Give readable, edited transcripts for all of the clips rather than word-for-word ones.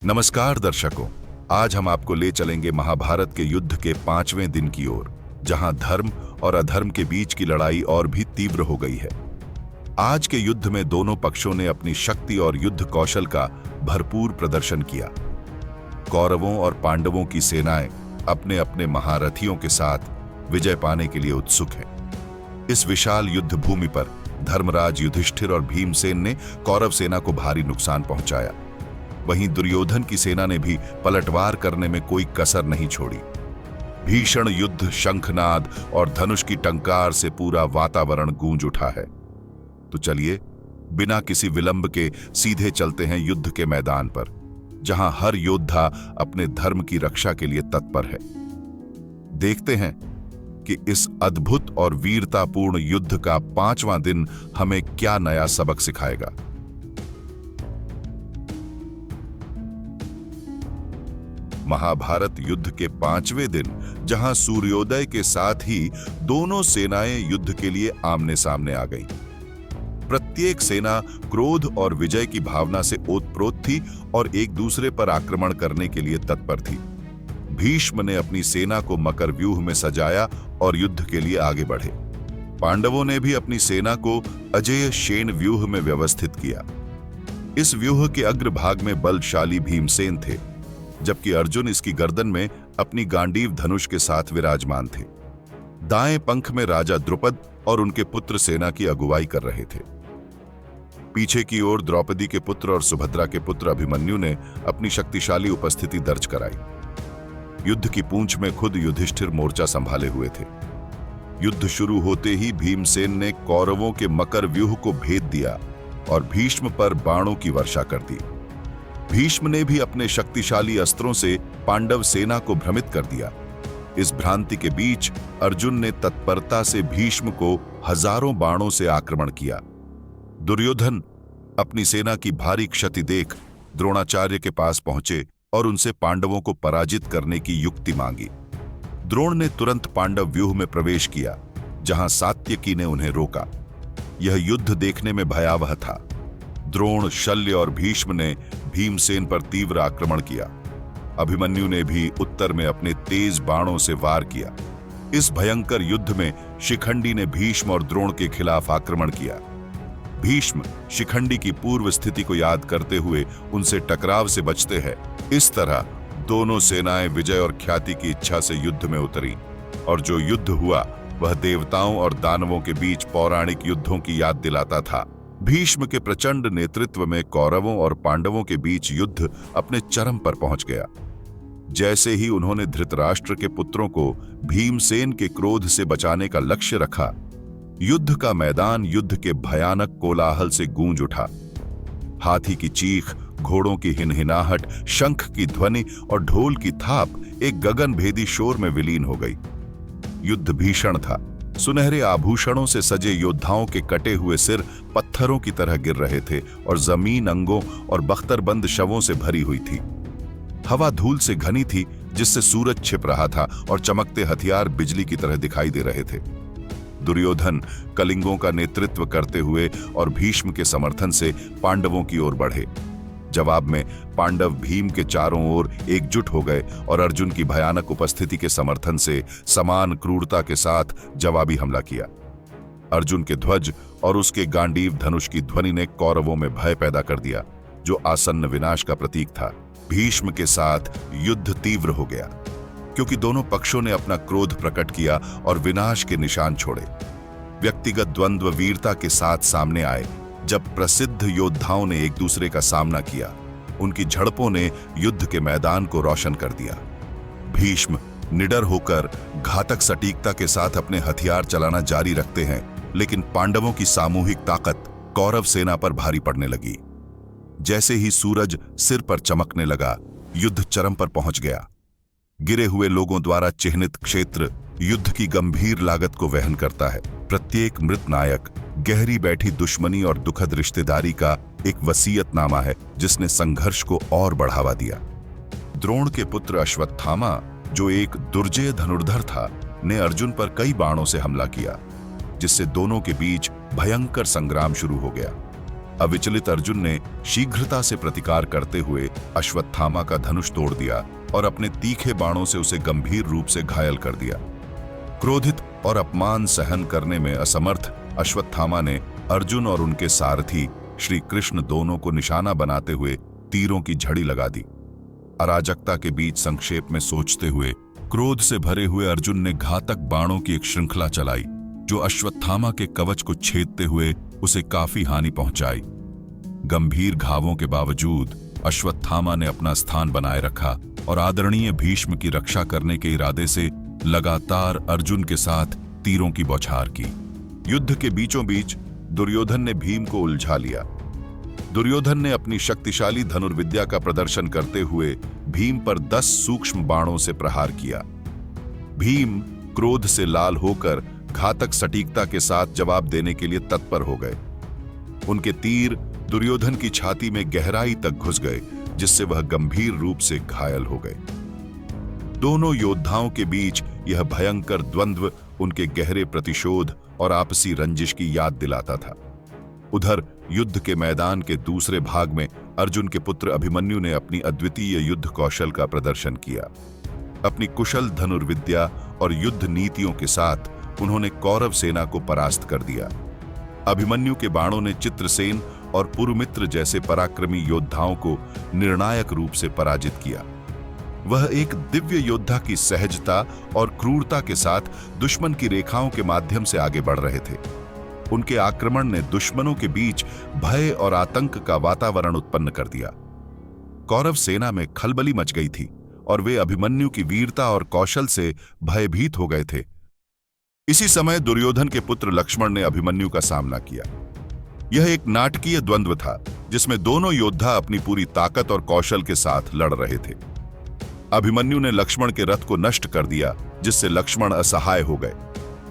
नमस्कार दर्शकों, आज हम आपको ले चलेंगे महाभारत के युद्ध के 5वें दिन की ओर, जहां धर्म और अधर्म के बीच की लड़ाई और भी तीव्र हो गई है। आज के युद्ध में दोनों पक्षों ने अपनी शक्ति और युद्ध कौशल का भरपूर प्रदर्शन किया। कौरवों और पांडवों की सेनाएं अपने अपने महारथियों के साथ विजय पाने के लिए उत्सुक हैं। इस विशाल युद्ध भूमि पर धर्मराज युधिष्ठिर और भीमसेन ने कौरव सेना को भारी नुकसान पहुंचाया। वहीं दुर्योधन की सेना ने भी पलटवार करने में कोई कसर नहीं छोड़ी। भीषण युद्ध, शंखनाद और धनुष की टंकार से पूरा वातावरण गूंज उठा है। तो चलिए बिना किसी विलंब के सीधे चलते हैं युद्ध के मैदान पर, जहां हर योद्धा अपने धर्म की रक्षा के लिए तत्पर है। देखते हैं कि इस अद्भुत और वीरतापूर्ण युद्ध का 5वां दिन हमें क्या नया सबक सिखाएगा। महाभारत युद्ध के 5वें दिन, जहां सूर्योदय के साथ ही दोनों सेनाएं युद्ध के लिए आमने सामने आ गईं। प्रत्येक सेना क्रोध और विजय की भावना से ओतप्रोत थी और एक दूसरे पर आक्रमण करने के लिए तत्पर थी। भीष्म ने अपनी सेना को मकर व्यूह में सजाया और युद्ध के लिए आगे बढ़े। पांडवों ने भी अपनी सेना को अजेय शेन व्यूह में व्यवस्थित किया। इस व्यूह के अग्रभाग में बलशाली भीमसेन थे, जबकि अर्जुन इसकी गर्दन में अपनी गांडीव धनुष के साथ विराजमान थे। दाएं पंख में राजा द्रुपद और उनके पुत्र सेना की अगुवाई कर रहे थे। पीछे की ओर द्रौपदी के पुत्र और सुभद्रा के पुत्र अभिमन्यु ने अपनी शक्तिशाली उपस्थिति दर्ज कराई। युद्ध की पूंछ में खुद युधिष्ठिर मोर्चा संभाले हुए थे। युद्ध शुरू होते ही भीमसेन ने कौरवों के मकर व्यूह को भेद दिया और भीष्म पर बाणों की वर्षा कर दी। भीष्म ने भी अपने शक्तिशाली अस्त्रों से पांडव सेना को भ्रमित कर दिया। इस भ्रांति के बीच अर्जुन ने तत्परता से भीष्म को हजारों बाणों से आक्रमण किया। दुर्योधन अपनी सेना की भारी क्षति देख द्रोणाचार्य के पास पहुंचे और उनसे पांडवों को पराजित करने की युक्ति मांगी। द्रोण ने तुरंत पांडव व्यूह में प्रवेश किया, जहां सात्यकी ने उन्हें रोका। यह युद्ध देखने में भयावह था। द्रोण, शल्य और भीष्म ने भीमसेन पर तीव्र आक्रमण किया। अभिमन्यु ने भी उत्तर में अपने तेज बाणों से वार किया। इस भयंकर युद्ध में शिखंडी ने भीष्म और द्रोण के खिलाफ आक्रमण किया। भीष्म शिखंडी की पूर्व स्थिति को याद करते हुए उनसे टकराव से बचते हैं। इस तरह दोनों सेनाएं विजय और ख्याति की इच्छा से युद्ध में उतरी, और जो युद्ध हुआ वह देवताओं और दानवों के बीच पौराणिक युद्धों की याद दिलाता था। भीष्म के प्रचंड नेतृत्व में कौरवों और पांडवों के बीच युद्ध अपने चरम पर पहुंच गया। जैसे ही उन्होंने धृतराष्ट्र के पुत्रों को भीमसेन के क्रोध से बचाने का लक्ष्य रखा, युद्ध का मैदान युद्ध के भयानक कोलाहल से गूंज उठा। हाथी की चीख, घोड़ों की हिनहिनाहट, शंख की ध्वनि और ढोल की थाप एक गगनभेदी शोर में विलीन हो गई। युद्ध भीषण था। सुनहरे आभूषणों से सजे योद्धाओं के कटे हुए सिर पत्थरों की तरह गिर रहे थे और जमीन अंगों और बख्तरबंद शवों से भरी हुई थी। हवा धूल से घनी थी, जिससे सूरज छिप रहा था और चमकते हथियार बिजली की तरह दिखाई दे रहे थे। दुर्योधन कलिंगों का नेतृत्व करते हुए और भीष्म के समर्थन से पांडवों की ओर बढ़े। जवाब में पांडव भीम के चारों ओर एकजुट हो गए और अर्जुन की भयानक उपस्थिति के समर्थन से समान क्रूरता के साथ जवाबी हमला किया। अर्जुन के ध्वज और उसके गांडीव धनुष की ध्वनि ने कौरवों में भय पैदा कर दिया, जो आसन्न विनाश का प्रतीक था। भीष्म के साथ युद्ध तीव्र हो गया, क्योंकि दोनों पक्षों ने अपना क्रोध प्रकट किया और विनाश के निशान छोड़े। व्यक्तिगत द्वंद्व वीरता के साथ सामने आए। जब प्रसिद्ध योद्धाओं ने एक दूसरे का सामना किया, उनकी झड़पों ने युद्ध के मैदान को रोशन कर दिया। भीष्म निडर होकर घातक सटीकता के साथ अपने हथियार चलाना जारी रखते हैं, लेकिन पांडवों की सामूहिक ताकत कौरव सेना पर भारी पड़ने लगी। जैसे ही सूरज सिर पर चमकने लगा, युद्ध चरम पर पहुंच गया। गिरे हुए लोगों द्वारा चिह्नित क्षेत्र युद्ध की गंभीर लागत को वहन करता है। प्रत्येक मृत नायक गहरी बैठी दुश्मनी और दुखद रिश्तेदारी का एक वसीयतनामा है, जिसने संघर्ष को और बढ़ावा दिया। द्रोण के पुत्र अश्वत्थामा, जो एक दुर्जय धनुर्धर था, ने अर्जुन पर कई बाणों से हमला किया, जिससे दोनों के बीच भयंकर संग्राम शुरू हो गया। अविचलित अर्जुन ने शीघ्रता से प्रतिकार करते हुए अश्वत्थामा का धनुष तोड़ दिया और अपने तीखे बाणों से उसे गंभीर रूप से घायल कर दिया। क्रोधित और अपमान सहन करने में असमर्थ अश्वत्थामा ने अर्जुन और उनके सारथी श्री कृष्ण दोनों को निशाना बनाते हुए तीरों की झड़ी लगा दी। अराजकता के बीच संक्षेप में सोचते हुए क्रोध से भरे हुए अर्जुन ने घातक बाणों की एक श्रृंखला चलाई जो अश्वत्थामा के कवच को छेदते हुए उसे काफी हानि पहुंचाई। गंभीर घावों के बावजूद अश्वत्थामा ने अपना स्थान बनाए रखा और आदरणीय भीष्म की रक्षा करने के इरादे से लगातार अर्जुन के साथ तीरों की बौछार की। युद्ध के बीचों बीच दुर्योधन ने भीम को उलझा लिया। दुर्योधन ने अपनी शक्तिशाली धनुर्विद्या का प्रदर्शन करते हुए भीम पर 10 सूक्ष्म बाणों से प्रहार किया। भीम क्रोध से लाल होकर घातक सटीकता के साथ जवाब देने के लिए तत्पर हो गए। उनके तीर दुर्योधन की छाती में गहराई तक घुस गए, जिससे वह गंभीर रूप से घायल हो गए। दोनों योद्धाओं के बीच यह भयंकर द्वंद्व उनके गहरे प्रतिशोध और आपसी रंजिश की याद दिलाता था। उधर युद्ध के मैदान के दूसरे भाग में अर्जुन के पुत्र अभिमन्यु ने अपनी अद्वितीय युद्ध कौशल का प्रदर्शन किया। अपनी कुशल धनुर्विद्या और युद्ध नीतियों के साथ उन्होंने कौरव सेना को परास्त कर दिया। अभिमन्यु के बाणों ने चित्रसेन और पुरुमित्र जैसे पराक्रमी योद्धाओं को निर्णायक रूप से पराजित किया। वह एक दिव्य योद्धा की सहजता और क्रूरता के साथ दुश्मन की रेखाओं के माध्यम से आगे बढ़ रहे थे। उनके आक्रमण ने दुश्मनों के बीच भय और आतंक का वातावरण उत्पन्न कर दिया। कौरव सेना में खलबली मच गई थी और वे अभिमन्यु की वीरता और कौशल से भयभीत हो गए थे। इसी समय दुर्योधन के पुत्र लक्ष्मण ने अभिमन्यु का सामना किया। यह एक नाटकीय द्वंद्व था जिसमें दोनों योद्धा अपनी पूरी ताकत और कौशल के साथ लड़ रहे थे। अभिमन्यु ने लक्ष्मण के रथ को नष्ट कर दिया, जिससे लक्ष्मण असहाय हो गए।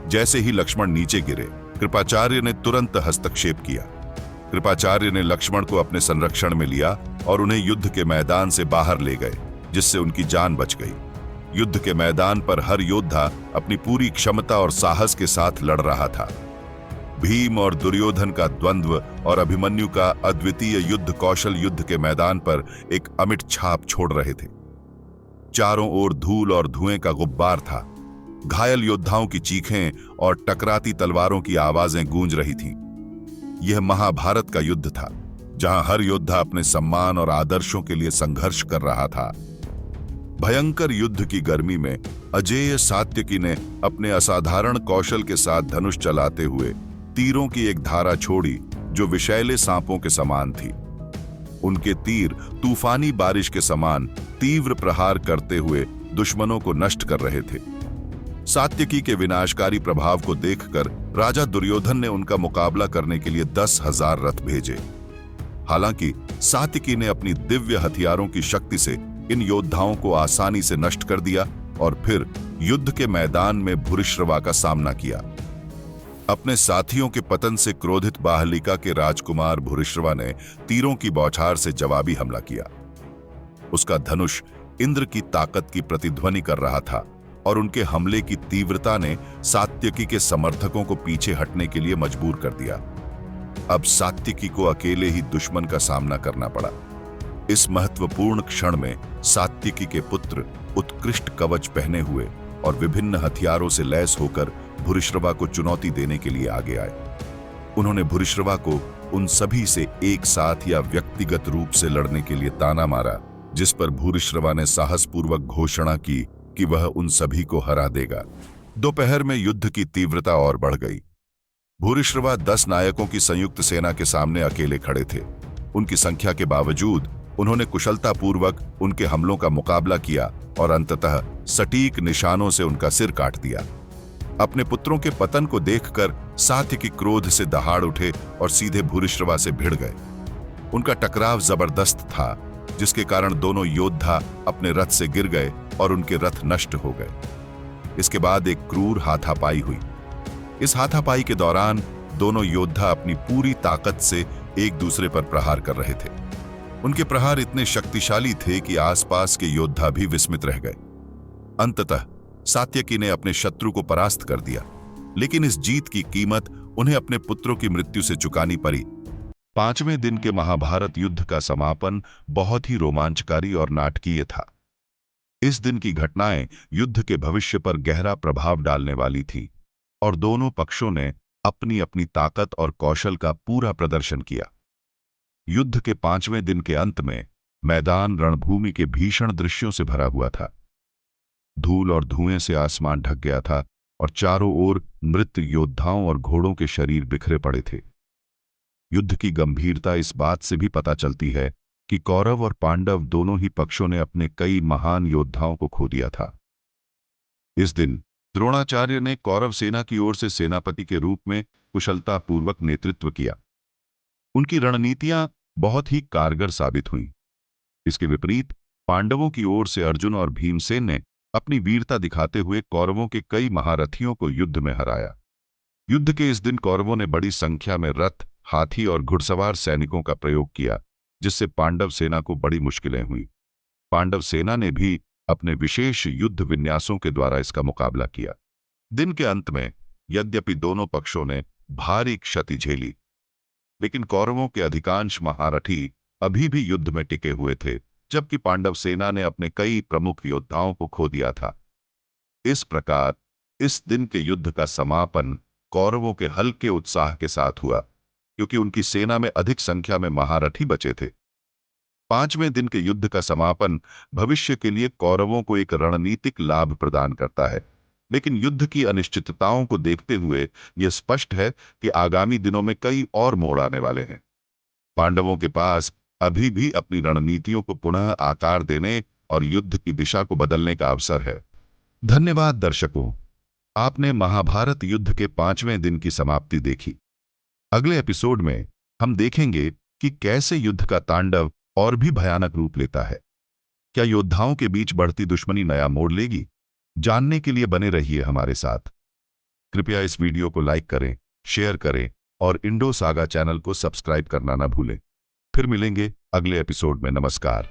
जैसे ही लक्ष्मण नीचे गिरे, कृपाचार्य ने तुरंत हस्तक्षेप किया। कृपाचार्य ने लक्ष्मण को अपने संरक्षण में लिया और उन्हें युद्ध के मैदान से बाहर ले गए, जिससे उनकी जान बच गई। युद्ध के मैदान पर हर योद्धा अपनी पूरी क्षमता और साहस के साथ लड़ रहा था। भीम और दुर्योधन का द्वंद्व और अभिमन्यु का अद्वितीय युद्ध कौशल युद्ध के मैदान पर एक अमिट छाप छोड़ रहे थे। चारों ओर धूल और धुएं का गुब्बार था। घायल योद्धाओं की चीखें और टकराती तलवारों की आवाजें गूंज रही थीं। यह महाभारत का युद्ध था, जहां हर योद्धा अपने सम्मान और आदर्शों के लिए संघर्ष कर रहा था। भयंकर युद्ध की गर्मी में अजेय सात्यकी ने अपने असाधारण कौशल के साथ धनुष चलाते हुए तीरों की एक धारा छोड़ी जो विषैले सांपों के समान थी। उनके तीर तूफानी बारिश के समान तीव्र प्रहार करते हुए दुश्मनों को नष्ट कर रहे थे। सात्यकी के विनाशकारी प्रभाव को देखकर राजा दुर्योधन ने उनका मुकाबला करने के लिए 10,000 रथ भेजे। हालांकि सात्यकी ने अपनी दिव्य हथियारों की शक्ति से इन योद्धाओं को आसानी से नष्ट कर दिया और फिर युद्ध के मैदान में भूरिश्रवा का सामना किया। अपने साथियों के पतन से क्रोधित बाहलिका के राजकुमार भूरिश्रवा ने तीरों की बौछार से जवाबी हमला किया। उसका धनुष इंद्र की ताकत की प्रतिध्वनि कर रहा था और उनके हमले की तीव्रता ने सात्यकी के समर्थकों को पीछे हटने के लिए मजबूर कर दिया। अब सात्यकी को अकेले ही दुश्मन का सामना करना पड़ा। इस महत्वपूर्ण क्षण में सात्यकी के पुत्र उत्कृष्ट कवच पहने हुए और विभिन्न हथियारों से लैस होकर भूरिश्रवा को चुनौती देने के लिए आगे आए। उन्होंने भूरिश्रवा को उन सभी से एक साथ या व्यक्तिगत रूप से लड़ने के लिए ताना मारा, जिस पर भूरिश्रवा ने साहसपूर्वक घोषणा की कि वह उन सभी को हरा देगा। दोपहर में युद्ध की तीव्रता और बढ़ गई। भूरिश्रवा 10 नायकों की संयुक्त सेना के सामने अकेले खड़े थे। उनकी संख्या के बावजूद उन्होंने कुशलतापूर्वक उनके हमलों का मुकाबला किया और अंततः सटीक निशानों से उनका सिर काट दिया। अपने पुत्रों के पतन को देखकर सात्यकी क्रोध से दहाड़ उठे और सीधे भूरिश्रवा से भिड़ गए। उनका टकराव जबरदस्त था, जिसके कारण दोनों योद्धा अपने रथ से गिर गए और उनके रथ नष्ट हो गए। इसके बाद एक क्रूर हाथापाई हुई। इस हाथापाई के दौरान दोनों योद्धा अपनी पूरी ताकत से एक दूसरे पर प्रहार कर रहे थे। उनके प्रहार इतने शक्तिशाली थे कि आसपास के योद्धा भी विस्मित रह गए। अंततः सात्यकी ने अपने शत्रु को परास्त कर दिया, लेकिन इस जीत की कीमत उन्हें अपने पुत्रों की मृत्यु से चुकानी पड़ी। पांचवें दिन के महाभारत युद्ध का समापन बहुत ही रोमांचकारी और नाटकीय था। इस दिन की घटनाएं युद्ध के भविष्य पर गहरा प्रभाव डालने वाली थी और दोनों पक्षों ने अपनी अपनी ताकत और कौशल का पूरा प्रदर्शन किया। युद्ध के पांचवें दिन के अंत में मैदान रणभूमि के भीषण दृश्यों से भरा हुआ था। धूल और धुएं से आसमान ढक गया था और चारों ओर मृत योद्धाओं और घोड़ों के शरीर बिखरे पड़े थे। युद्ध की गंभीरता इस बात से भी पता चलती है कि कौरव और पांडव दोनों ही पक्षों ने अपने कई महान योद्धाओं को खो दिया था। इस दिन द्रोणाचार्य ने कौरव सेना की ओर से सेनापति के रूप में कुशलतापूर्वक नेतृत्व किया। उनकी रणनीतियां बहुत ही कारगर साबित हुईं। इसके विपरीत पांडवों की ओर से अर्जुन और भीमसेन ने अपनी वीरता दिखाते हुए कौरवों के कई महारथियों को युद्ध में हराया। युद्ध के इस दिन कौरवों ने बड़ी संख्या में रथ, हाथी और घुड़सवार सैनिकों का प्रयोग किया, जिससे पांडव सेना को बड़ी मुश्किलें हुई। पांडव सेना ने भी अपने विशेष युद्ध विन्यासों के द्वारा इसका मुकाबला किया। दिन के अंत में यद्यपि दोनों पक्षों ने भारी क्षति झेली, लेकिन कौरवों के अधिकांश महारथी अभी भी युद्ध में टिके हुए थे, जबकि पांडव सेना ने अपने कई प्रमुख योद्धाओं को खो दिया था। इस प्रकार इस दिन के युद्ध का समापन कौरवों के हल्के उत्साह के साथ हुआ, क्योंकि उनकी सेना में अधिक संख्या में महारथी बचे थे। पांचवें दिन के युद्ध का समापन भविष्य के लिए कौरवों को एक रणनीतिक लाभ प्रदान करता है, लेकिन युद्ध की अनिश्चितताओं को देखते हुए यह स्पष्ट है कि आगामी दिनों में कई और मोड़ आने वाले हैं। पांडवों के पास अभी भी अपनी रणनीतियों को पुनः आकार देने और युद्ध की दिशा को बदलने का अवसर है। धन्यवाद दर्शकों, आपने महाभारत युद्ध के पांचवें दिन की समाप्ति देखी। अगले एपिसोड में हम देखेंगे कि कैसे युद्ध का तांडव और भी भयानक रूप लेता है। क्या योद्धाओं के बीच बढ़ती दुश्मनी नया मोड़ लेगी? जानने के लिए बने रहिए हमारे साथ। कृपया इस वीडियो को लाइक करें, शेयर करें और इंडो सागा चैनल को सब्सक्राइब करना ना भूलें। फिर मिलेंगे अगले एपिसोड में। नमस्कार।